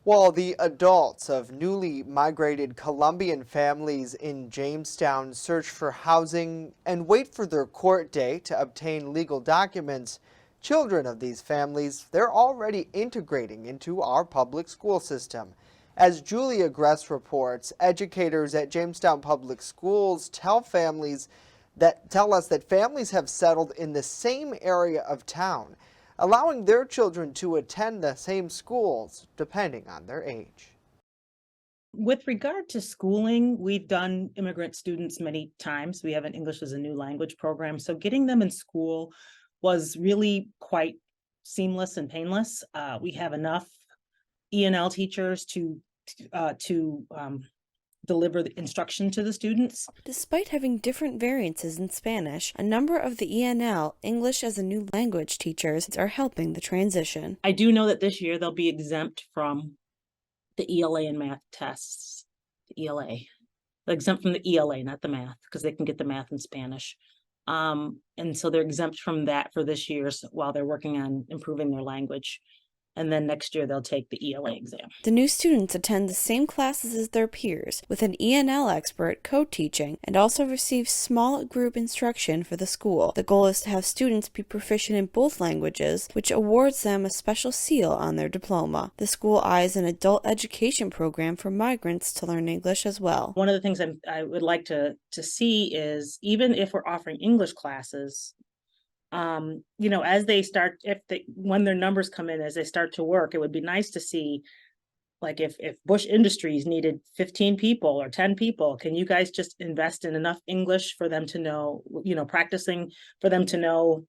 While the adults of newly migrated Colombian families in Jamestown search for housing and wait for their court date to obtain legal documents, children of these families, they're already integrating into our public school system. As Julia Gress reports, educators at Jamestown Public Schools tell us that families have settled in the same area of town, allowing their children to attend the same schools depending on their age. With regard to schooling, we've done immigrant students many times. We have an English as a new language program. So getting them in school was really quite seamless and painless. We have enough ENL teachers to deliver the instruction to the students. Despite having different variances in Spanish, a number of the ENL, English as a new language teachers, are helping the transition. I do know that this year they'll be exempt from the ELA and math tests. The ELA. They're exempt from the ELA, not the math, because they can get the math in Spanish. And so they're exempt from that for this year while they're working on improving their language. And then next year they'll take the ELA exam. The new students attend the same classes as their peers, with an ENL expert co-teaching, and also receive small group instruction for the school. The goal is to have students be proficient in both languages, which awards them a special seal on their diploma. The school eyes an adult education program for migrants to learn English as well. One of the things I would like to see is, even if we're offering English classes, as they start, when their numbers come in, as they start to work, it would be nice to see, like, if Bush Industries needed 15 people or 10 people, can you guys just invest in enough English for them to know, practicing, for them to know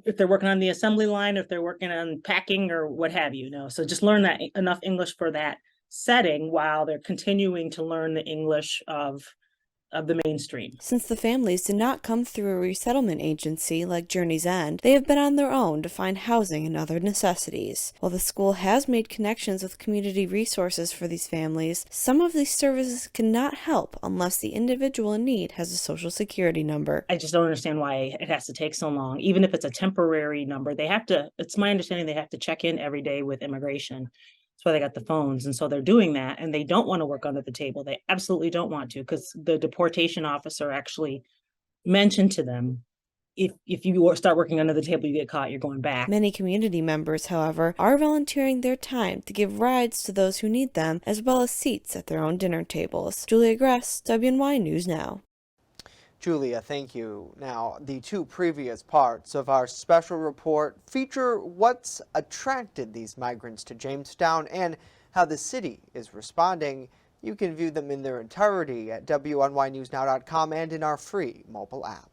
if they're working on the assembly line, if they're working on packing or what have you, so just learn that enough English for that setting while they're continuing to learn the English of the mainstream. Since the families did not come through a resettlement agency like Journey's End, they have been on their own to find housing and other necessities. While the school has made connections with community resources for these families, some of these services cannot help unless the individual in need has a social security number. I just don't understand why it has to take so long. Even if it's a temporary number, it's my understanding they have to check in every day with immigration. That's why they got the phones. And so they're doing that, and they don't want to work under the table. They absolutely don't want to, because the deportation officer actually mentioned to them, if you start working under the table, you get caught, you're going back. Many community members, however, are volunteering their time to give rides to those who need them, as well as seats at their own dinner tables. Julia Gress, WNY News Now. Julia, thank you. Now, the two previous parts of our special report feature what's attracted these migrants to Jamestown and how the city is responding. You can view them in their entirety at WNYNewsNow.com and in our free mobile app.